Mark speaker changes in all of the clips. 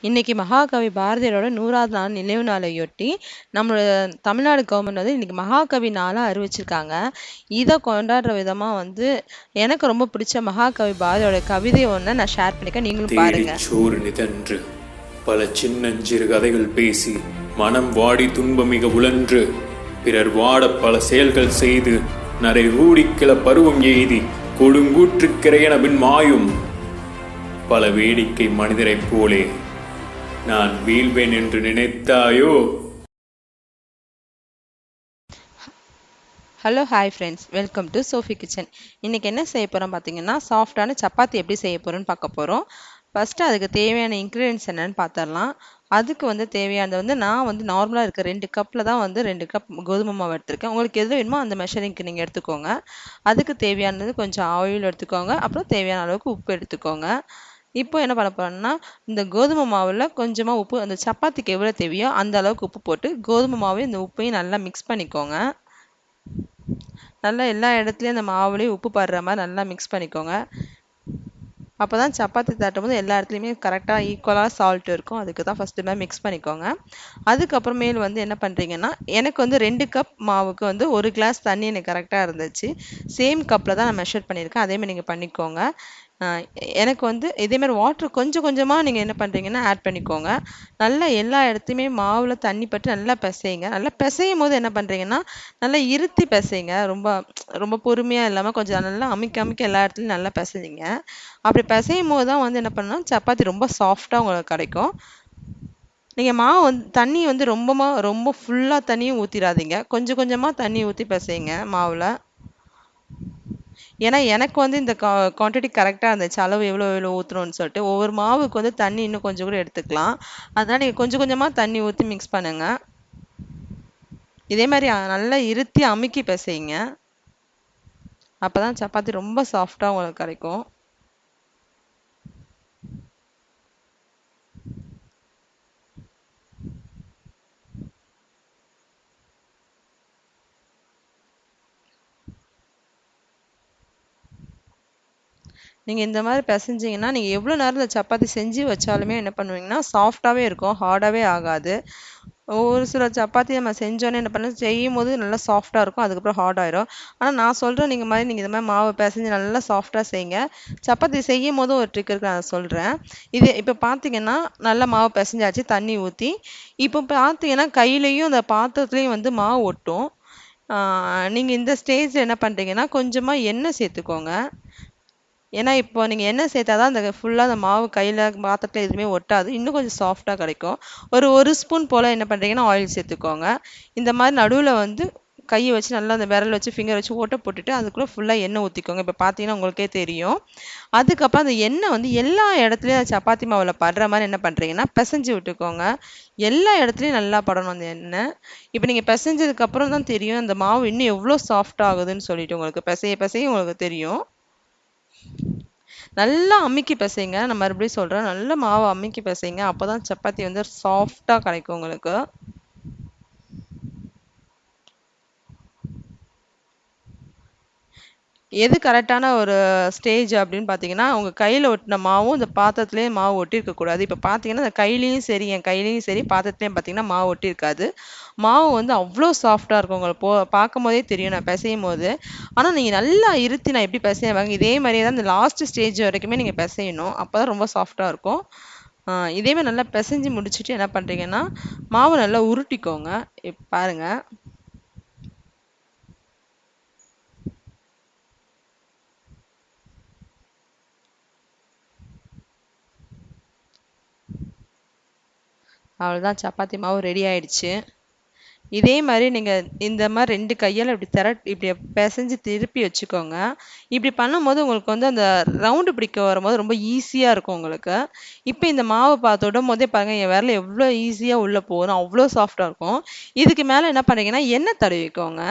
Speaker 1: இன்னைக்கு மகாகவி பாரதியாரோட 100வது நாள் நினைவு நாளையொட்டி நம்மளோட தமிழ்நாடு கவர்மெண்ட் வந்து இன்னைக்கு மகாகவி நாளா அறிவிச்சிருக்காங்க. இதை கொண்டாடுற விதமா வந்து எனக்கு ரொம்ப பிடிச்ச மகாகவி பாரதியோட கவிதை ஒன்று நான் ஷேர் பண்ணிக்க, நீங்களும் பாருங்க.
Speaker 2: சோறு நிதன்று பல சின்னஞ்சிறு கதைகள் பேசி மனம் வாடி துன்பமிக உழன்று பிறர் வாட பல செயல்கள் செய்து நரை ஊடிக்கிள பருவம் எய்தி கொடுங்கூற்றுக்கிறையன பின் மாயும் பல வேடிக்கை மனிதரைப் போலே நான் வீழ்வேன் என்று நினைத்தாயோ?
Speaker 1: Hello hi friends, welcome to Sophie kitchen. இன்றைக்கி என்ன செய்ய போகிறோம் பார்த்தீங்கன்னா, சாஃப்டான சப்பாத்தி எப்படி செய்ய போகிறோன்னு பார்க்க போகிறோம். ஃபஸ்ட்டு அதுக்கு தேவையான இன்க்ரீடியன்ஸ் என்னென்னு பார்த்துடலாம். அதுக்கு வந்து தேவையானது வந்து நான் வந்து நார்மலாக இருக்க 2 கப்பில் தான் வந்து 2 கப் கோதுமை மாவு எடுத்திருக்கேன். உங்களுக்கு எது வேணுமோ அந்த மெஷரிங்க்கு நீங்கள் எடுத்துக்கோங்க. அதுக்கு தேவையானது கொஞ்சம் ஆயில் எடுத்துக்கோங்க, அப்புறம் தேவையான அளவுக்கு உப்பு எடுத்துக்கோங்க. இப்போ என்ன பண்ண போகிறோம்னா, இந்த கோதுமை மாவில் கொஞ்சமாக உப்பு, அந்த சப்பாத்திக்கு எவ்வளோ தேவையோ அந்த அளவுக்கு உப்பு போட்டு கோதுமை மாவையும் இந்த உப்பையும் நல்லா மிக்ஸ் பண்ணிக்கோங்க. நல்லா எல்லா இடத்துலையும் அந்த மாவுலேயும் உப்பு படுற மாதிரி நல்லா மிக்ஸ் பண்ணிக்கோங்க. அப்போ தான் சப்பாத்தி தட்டும் போது எல்லா இடத்துலையுமே கரெக்டாக ஈக்குவலாக சால்ட் இருக்கும். அதுக்கு தான் ஃபஸ்ட்டு மாதிரி மிக்ஸ் பண்ணிக்கோங்க. அதுக்கப்புறமேல் வந்து என்ன பண்ணுறீங்கன்னா, எனக்கு வந்து 2 கப் மாவுக்கு வந்து 1 கிளாஸ் தண்ணி எனக்கு கரெக்டாக இருந்துச்சு. சேம் கப்பில் தான் நான் மெஷர் பண்ணியிருக்கேன். அதேமாதிரி நீங்கள் பண்ணிக்கோங்க. எனக்கு வந்து இதேமாதிரி வாட்ரு கொஞ்சம் கொஞ்சமாக நீங்கள் என்ன பண்ணுறீங்கன்னா ஆட் பண்ணிக்கோங்க. நல்லா எல்லா இடத்துலையுமே மாவில் தண்ணி பட்டு நல்லா பிசையுங்க. நல்லா பிசையும் போது என்ன பண்ணுறீங்கன்னா, நல்லா இருத்தி பிசைங்க. ரொம்ப ரொம்ப பொறுமையாக இல்லாமல் கொஞ்சம் நல்லா அமுக்கி அமுக்கி எல்லா இடத்துலையும் நல்லா பிசைஞ்சிங்க. அப்படி பிசையும் போது தான் வந்து என்ன பண்ணணும், சப்பாத்தி ரொம்ப சாஃப்டாக உங்களுக்கு கிடைக்கும். நீங்கள் மாவு வந்து தண்ணி வந்து ரொம்ப ஃபுல்லாக தண்ணியும் ஊற்றிடாதீங்க. கொஞ்சம் கொஞ்சமாக தண்ணி ஊற்றி பிசைங்க மாவில். ஏன்னா எனக்கு வந்து இந்த குவான்டிட்டி கரெக்டாக இருந்துச்சு. அளவு எவ்வளோ எவ்வளோ ஊற்றணும்னு சொல்லிட்டு ஒவ்வொரு மாவுக்கு வந்து தண்ணி இன்னும் கொஞ்சம் கூட எடுத்துக்கலாம். அதனால் நீங்கள் கொஞ்சம் கொஞ்சமாக தண்ணி ஊற்றி மிக்ஸ் பண்ணுங்கள். இதே மாதிரி நல்லா இருத்தி அமுக்கி பிசைங்க. அப்போ தான் சப்பாத்தி ரொம்ப சாஃப்டாக உங்களுக்கு கிடைக்கும். நீங்கள் இந்த மாதிரி பிசைஞ்சிங்கன்னா நீங்கள் எவ்வளோ நேரம் இந்த சப்பாத்தி செஞ்சு வச்சாலுமே என்ன பண்ணுவீங்கன்னா சாஃப்டாகவே இருக்கும், ஹார்டாகவே ஆகாது. ஒரு சில சப்பாத்தி நம்ம செஞ்சோன்னே என்ன பண்ண செய்யும் போது நல்லா சாஃப்டாக இருக்கும், அதுக்கப்புறம் ஹார்ட் ஆயிரும். ஆனால் நான் சொல்கிறேன், நீங்கள் இந்த மாதிரி மாவு பிசைஞ்சு நல்லா சாஃப்டாக செய்யுங்க. சப்பாத்தி செய்யும் போதும் ஒரு ட்ரிக் இருக்குது, நான் சொல்கிறேன். இது இப்போ பார்த்தீங்கன்னா நல்லா மாவு பிசைஞ்சாச்சு தண்ணி ஊற்றி. இப்போ பார்த்தீங்கன்னா கையிலையும் அந்த பாத்திரத்துலேயும் வந்து மாவு ஒட்டும். நீங்கள் இந்த ஸ்டேஜில் என்ன பண்ணுறீங்கன்னா கொஞ்சமாக எண்ணெய் சேர்த்துக்கோங்க. ஏன்னா இப்போ நீங்கள் எண்ணெய் சேர்த்தா தான் அந்த ஃபுல்லாக அந்த மாவு கையில் பாத்திரத்தில் எதுவுமே ஒட்டாது, இன்னும் கொஞ்சம் சாஃப்டாக கிடைக்கும். ஒரு ஸ்பூன் போல் என்ன பண்ணுறீங்கன்னா ஆயில் சேர்த்துக்கோங்க. இந்த மாதிரி நடுவில் வந்து கையை வச்சு நல்லா அந்த விரல் வச்சு ஃபிங்கர் வச்சு ஓட்டை போட்டுட்டு அதுக்குள்ளே ஃபுல்லாக எண்ணெய் ஊற்றிக்கோங்க. இப்போ பார்த்தீங்கன்னா உங்களுக்கே தெரியும். அதுக்கப்புறம் அந்த எண்ணெய் வந்து எல்லா இடத்துலையும் சப்பாத்தி மாவில் படுற மாதிரி என்ன பண்ணுறீங்கன்னா பிசைஞ்சு விட்டுக்கோங்க. எல்லா இடத்துலையும் நல்லா படணும் அந்த எண்ணெய். இப்போ நீங்கள் பிசைஞ்சதுக்கப்புறம் தான் தெரியும் அந்த மாவு இன்னும் எவ்வளோ சாஃப்ட் ஆகுதுன்னு சொல்லிட்டு உங்களுக்கு பிசைய பிசைய உங்களுக்கு தெரியும். நல்லா அமுக்கி பிசைங்க. நான் மறுபடியும் சொல்கிறேன், நல்ல மாவை அமுக்கி பிசைங்க. அப்போ தான் சப்பாத்தி வந்து சாஃப்டாக கிடைக்கும் உங்களுக்கு. எது கரெக்டான ஒரு ஸ்டேஜ் அப்படின்னு பார்த்தீங்கன்னா, உங்கள் கையில் ஒட்டின மாவும் இந்த பாத்திரத்துலேயே மாவு ஒட்டியிருக்கக்கூடாது. இப்போ பார்த்தீங்கன்னா இந்த கையிலையும் சரி என் கையிலையும் சரி பாத்திரத்துலேயும் பார்த்தீங்கன்னா மாவு ஒட்டியிருக்காது. மாவு வந்து அவ்வளோ சாஃப்டாக இருக்கும், உங்களுக்கு பார்க்கும் போதே தெரியும் நான் பிசையும் போது. ஆனால் நீங்கள் நல்லா இருத்தி நான் எப்படி பிசைவாங்க இதே மாதிரியே தான் இந்த லாஸ்ட் ஸ்டேஜ் வரைக்குமே நீங்கள் பிசையணும். அப்போ தான் ரொம்ப சாஃப்டாக இருக்கும். இதேமாதிரி நல்லா பிசைஞ்சு முடிச்சுட்டு என்ன பண்ணுறீங்கன்னா மாவு நல்லா உருட்டிக்கோங்க. பாருங்கள். அவ்வளோதான், சப்பாத்தி மாவு ரெடி ஆயிடுச்சு. இதே மாதிரி நீங்கள் இந்த மாதிரி 2 கையால் இப்படி பிசைஞ்சு திருப்பி வச்சுக்கோங்க. இப்படி பண்ணும்போது உங்களுக்கு வந்து அந்த ரவுண்டு பிடிக்க வரும்போது ரொம்ப ஈஸியாக இருக்கும் உங்களுக்கு. இப்போ இந்த மாவு தொடும் போதே பாருங்கள் என் விரல் எவ்வளோ ஈஸியாக உள்ளே போகணும், அவ்வளோ சாஃப்டாக இருக்கும். இதுக்கு மேலே என்ன பண்ணுறீங்கன்னா எண்ணெய் தடவிக்கோங்க.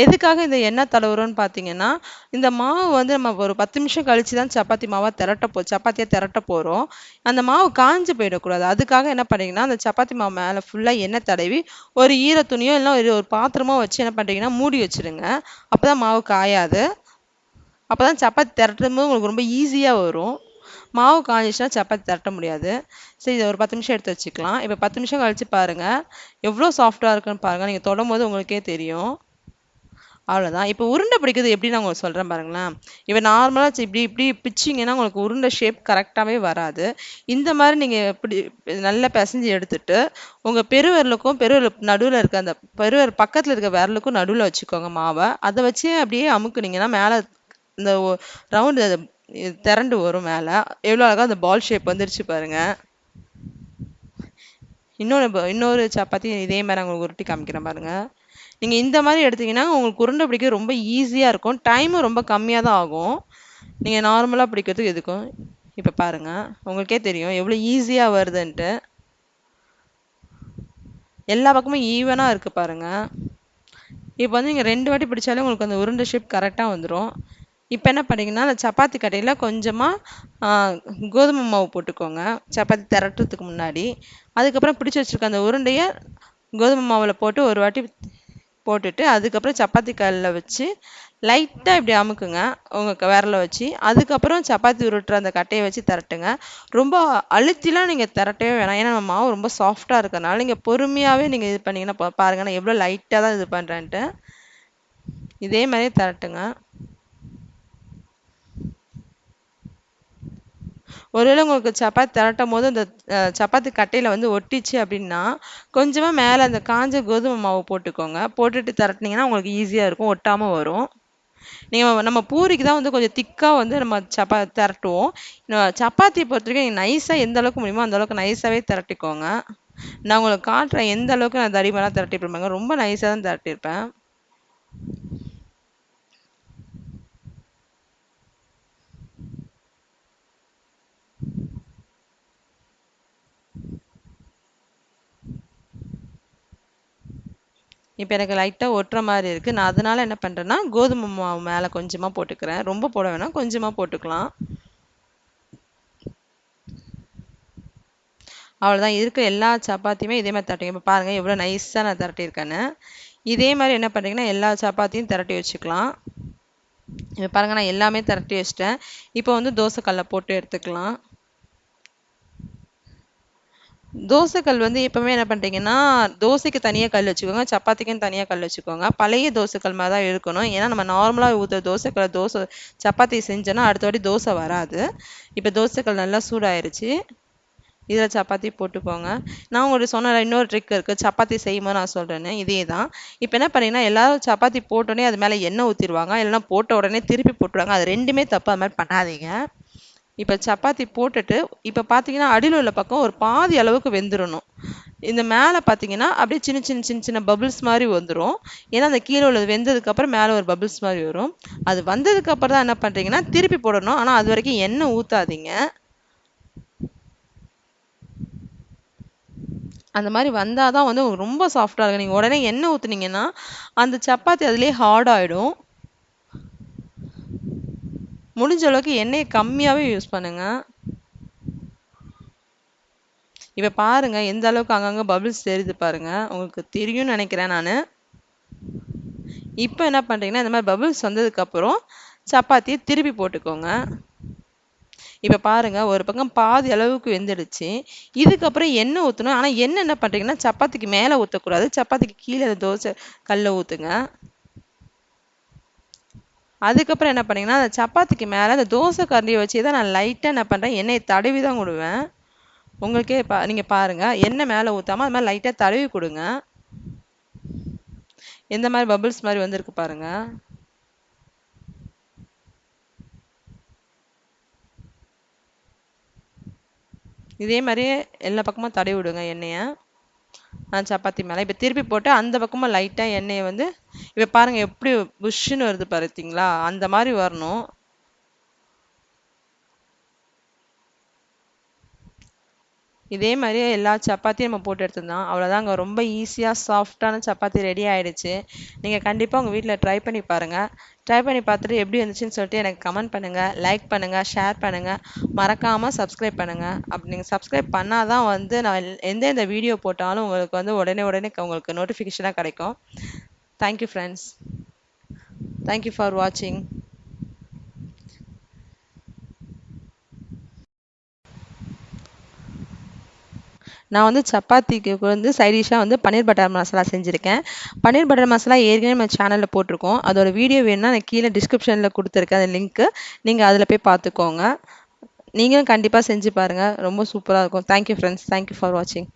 Speaker 1: எதுக்காக இந்த எண்ணெய் தடவுறோன்னு பார்த்தீங்கன்னா, இந்த மாவு வந்து நம்ம ஒரு 10 நிமிஷம் கழிச்சு தான் சப்பாத்தி மாவா சப்பாத்தியா திரட்ட போறோம். அந்த மாவு காஞ்சு போயிடக்கூடாது. அதுக்காக என்ன பண்ணீங்கன்னா, அந்த சப்பாத்தி மாவு மேல ஃபுல்லா எண்ணெய் தடவி ஒரு ஈர துணியோ இல்ல ஒரு பாத்திரமோ வச்சு என்ன பண்றீங்கன்னா, மூடி வச்சுருங்க. அப்பதான் மாவு காயாது. அப்பதான் சப்பாத்தி திரட்டும்போது உங்களுக்கு ரொம்ப ஈஸியா வரும். மாவு காஞ்சிச்சுன்னா சப்பாத்தி தட்ட முடியாது. சரி இதை ஒரு 10 நிமிஷம் எடுத்து வச்சுக்கலாம். இப்போ 10 நிமிஷம் கழிச்சு பாருங்கள் எவ்வளோ சாஃப்டாக இருக்குன்னு பாருங்கள். நீங்கள் தொடும்போது உங்களுக்கே தெரியும். அவ்வளோதான். இப்போ உருண்டை பிடிக்கிறது எப்படி நான் உங்களுக்கு சொல்கிறேன் பாருங்களேன். இப்போ நார்மலாக இப்படி இப்படி பிச்சிங்கன்னா உங்களுக்கு உருண்டை ஷேப் கரெக்டாகவே வராது. இந்த மாதிரி நீங்கள் இப்படி நல்லா பிசைஞ்சு எடுத்துட்டு உங்கள் பெருவிரலுக்கும் பெருவிரல் நடுவில் இருக்க அந்த பெருவிரல் பக்கத்தில் இருக்க விரலுக்கும் நடுவில் வச்சுக்கோங்க மாவை. அதை வச்சு அப்படியே அமுக்குனீங்கன்னா மேலே இந்த ரவுண்டு திரண்டு வரும் மேலே. எவ்வளோ அழகாக அந்த பால் ஷேப் வந்துருச்சு பாருங்க. இன்னொரு சப்பாத்தி இதே மாதிரி உங்களுக்கு உருட்டி காமிக்கிறேன் பாருங்க. நீங்கள் இந்த மாதிரி எடுத்தீங்கன்னா உங்களுக்கு உருண்டை பிடிக்க ரொம்ப ஈஸியாக இருக்கும். டைமும் ரொம்ப கம்மியாக தான் ஆகும். நீங்கள் நார்மலாக பிடிக்கிறதுக்கு எதுக்கும். இப்போ பாருங்க உங்களுக்கே தெரியும் எவ்வளோ ஈஸியாக வருதுன்ட்டு. எல்லா பக்கமும் ஈவனாக இருக்குது பாருங்க. இப்போ வந்து நீங்கள் 2 வாட்டி பிடிச்சாலே உங்களுக்கு அந்த உருண்டை ஷேப் கரெக்டாக வந்துடும். இப்போ என்ன பண்ணீங்கன்னா அந்த சப்பாத்தி கட்டையில் கொஞ்சமாக கோதுமை மாவு போட்டுக்கோங்க சப்பாத்தி திரட்டுறதுக்கு முன்னாடி. அதுக்கப்புறம் பிடிச்சி வச்சுருக்க அந்த உருண்டையை கோதுமை மாவில் போட்டு ஒரு வாட்டி போட்டுட்டு அதுக்கப்புறம் சப்பாத்தி கல்லில் வச்சு லைட்டாக இப்படி அமுக்குங்க உங்கள் விரலை வச்சு. அதுக்கப்புறம் சப்பாத்தி உருட்டுற அந்த கட்டையை வச்சு திரட்டுங்க. ரொம்ப அழுத்திலாம் நீங்கள் திரட்டவே வேணாம். ஏன்னா நம்ம மாவு ரொம்ப சாஃப்டாக இருக்கிறனால நீங்கள் பொறுமையாகவே நீங்கள் இது பண்ணிங்கன்னா பாருங்கள் நான் எவ்வளோ லைட்டாக தான் இது பண்ணுறேன்ட்டு. இதே மாதிரியே திரட்டுங்க. ஒருவேளை உங்களுக்கு சப்பாத்தி திரட்டும் போது அந்த சப்பாத்தி கட்டையில் வந்து ஒட்டிச்சு அப்படின்னா கொஞ்சமாக மேலே அந்த காஞ்ச கோதுமை மாவு போட்டுக்கோங்க. போட்டுட்டு திரட்டினீங்கன்னா உங்களுக்கு ஈஸியாக இருக்கும், ஒட்டாமல் வரும். நம்ம பூரிக்கு தான் வந்து கொஞ்சம் திக்காக வந்து நம்ம திரட்டுவோம். சப்பாத்தியை பொறுத்த வரைக்கும் நீங்கள் நைஸாக எந்த அளவுக்கு முடியுமோ அந்த அளவுக்கு நைஸாகவே திரட்டிக்கோங்க. நான் உங்களுக்கு காட்டுறேன் எந்த அளவுக்கு நான் தடிமனாக திரட்டிருப்பேங்க. ரொம்ப நைஸாக தான் திரட்டியிருப்பேன். இப்போ எனக்கு லைட்டாக ஒட்டுற மாதிரி இருக்குது. நான் அதனால என்ன பண்ணுறேன்னா கோதுமை மாவு மேலே கொஞ்சமாக போட்டுக்கிறேன். ரொம்ப போட வேணாம், கொஞ்சமாக போட்டுக்கலாம். அவ்வளோதான். இருக்கிற எல்லா சப்பாத்தியுமே இதே மாதிரி திரட்டிங்க. இப்போ பாருங்கள் எவ்வளோ நைஸாக நான் திரட்டியிருக்கேன்னு. இதே மாதிரி என்ன பண்ணுறீங்கன்னா எல்லா சப்பாத்தியும் திரட்டி வச்சுக்கலாம். இப்போ பாருங்கள் நான் எல்லாமே திரட்டி வச்சிட்டேன். இப்போ வந்து தோசைக்கல்லை போட்டு எடுத்துக்கலாம். தோசைக்கல் வந்து எப்பவுமே என்ன பண்ணுறீங்கன்னா தோசைக்கு தனியாக கல் வச்சுக்கோங்க, சப்பாத்திக்குன்னு தனியாக கல் வச்சுக்கோங்க. பழைய தோசைக்கல் மாதிரி தான் இருக்கணும். ஏன்னா நம்ம நார்மலாக ஊற்றுற தோசை சப்பாத்தி செஞ்சோன்னா அடுத்த வாட்டி தோசை வராது. இப்போ தோசைக்கல் நல்லா சூடாயிருச்சு. இதில் சப்பாத்தி போட்டுக்கோங்க. நான் உங்களுக்கு சொன்ன இன்னொரு ட்ரிக் இருக்குது சப்பாத்தி செய்யும்போது நான் சொல்கிறேன்னு, இதே தான். இப்போ என்ன பண்ணீங்கன்னா எல்லாரும் சப்பாத்தி போட்டோடனே அது மேலே எண்ணெய் ஊற்றிடுவாங்க, இல்லைன்னா போட்ட உடனே திருப்பி போட்டுருவாங்க. அது ரெண்டுமே தப்பு, அது மாதிரி பண்ணாதீங்க. இப்போ சப்பாத்தி போட்டுட்டு இப்போ பார்த்தீங்கன்னா அடியில் உள்ள பக்கம் ஒரு பாதி அளவுக்கு வெந்துடணும். இந்த மேலே பார்த்தீங்கன்னா அப்படியே சின்ன சின்ன சின்ன சின்ன பபிள்ஸ் மாதிரி வந்துடும். ஏன்னா அந்த கீழே உள்ளது வெந்ததுக்கப்புறம் மேலே ஒரு பபிள்ஸ் மாதிரி வரும். அது வந்ததுக்கப்புறம் தான் என்ன பண்ணுறீங்கன்னா திருப்பி போடணும். ஆனால் அது வரைக்கும் எண்ணெய் ஊற்றாதீங்க. அந்த மாதிரி வந்தால் தான் வந்து ரொம்ப சாஃப்டாக இருக்கும். நீங்கள் உடனே எண்ணெய் ஊற்றுனீங்கன்னா அந்த சப்பாத்தி அதிலே ஹார்ட் ஆகிடும். முடிஞ்ச அளவுக்கு எண்ணெயை கம்மியாகவே யூஸ் பண்ணுங்க. இப்போ பாருங்க எந்த அளவுக்கு அங்கங்கே பபிள்ஸ் தெரியுது பாருங்க, உங்களுக்கு தெரியும்னு நினைக்கிறேன் நான். இப்போ என்ன பண்ணுறீங்கன்னா இந்த மாதிரி பபிள்ஸ் வந்ததுக்கப்புறம் சப்பாத்தியை திருப்பி போட்டுக்கோங்க. இப்போ பாருங்க ஒரு பக்கம் பாதி அளவுக்கு வெந்துடுச்சு. இதுக்கப்புறம் எண்ணெய் ஊற்றணும். ஆனால் எண்ணெய் என்ன பண்ணுறீங்கன்னா சப்பாத்திக்கு மேலே ஊற்றக்கூடாது, சப்பாத்திக்கு கீழே தோசை கல்லை ஊற்றுங்க. அதுக்கப்புறம் என்ன பண்ணீங்கன்னா அந்த சப்பாத்திக்கு மேலே அந்த தோசை கரண்டியை வச்சு தான் நான் லைட்டாக என்ன பண்ணுறேன் எண்ணெயை தடவி தான் விடுவேன். உங்களுக்கே நீங்கள் பாருங்கள் எண்ணெய் மேலே ஊற்றாமல் அது மாதிரி லைட்டாக தடவி கொடுங்க. எந்த மாதிரி பபிள்ஸ் மாதிரி வந்திருக்கு பாருங்கள். இதே மாதிரியே எல்லா பக்கமும் தடவி விடுங்க எண்ணெயை சப்பாத்தி மேலே. இப்போ திருப்பி போட்டு அந்த பக்கமும் லைட்டாக எண்ணெயை வந்து இப்போ பாருங்கள் எப்படி புஷ்ஷுன்னு வருது பார்த்தீங்களா, அந்த மாதிரி வரணும். இதே மாதிரியே எல்லா சப்பாத்தியும் நம்ம போட்டு எடுத்துருந்தோம். அவ்வளோதாங்க, ரொம்ப ஈஸியாக சாஃப்டான சப்பாத்தி ரெடி ஆகிடுச்சு. நீங்கள் கண்டிப்பாக உங்கள் வீட்டில் ட்ரை பண்ணி பாருங்கள். ட்ரை பண்ணி பார்த்துட்டு எப்படி இருந்துச்சுன்னு சொல்லிட்டு எனக்கு கமெண்ட் பண்ணுங்கள், லைக் பண்ணுங்கள், ஷேர் பண்ணுங்கள், மறக்காமல் சப்ஸ்கிரைப் பண்ணுங்கள். அப்படி நீங்கள் சப்ஸ்கிரைப் பண்ணால் தான் வந்து நான் எந்தெந்த வீடியோ போட்டாலும் உங்களுக்கு வந்து உடனே உங்களுக்கு நோட்டிஃபிகேஷனாக கிடைக்கும். Thank you friends. தேங்க்யூ ஃபார் வாட்சிங். நான் வந்து சப்பாத்திக்கு வந்து சைட் டிஷ்ஷாக வந்து பன்னீர் பட்டர் மசாலா செஞ்சுருக்கேன். பன்னீர் பட்டர் மசாலா ஏற்கனவே நம்ம சேனலில் போட்டிருக்கோம். அதோட வீடியோ வேணும்னா நான் கீழே டிஸ்கிரிப்ஷனில் கொடுத்துருக்கேன் அந்த லிங்க்கு. நீங்கள் அதில் போய் பார்த்துக்கோங்க. நீங்களும் கண்டிப்பாக செஞ்சு பாருங்கள். ரொம்ப சூப்பராக இருக்கும். Thank you friends. தேங்க்யூ ஃபார் வாட்சிங்.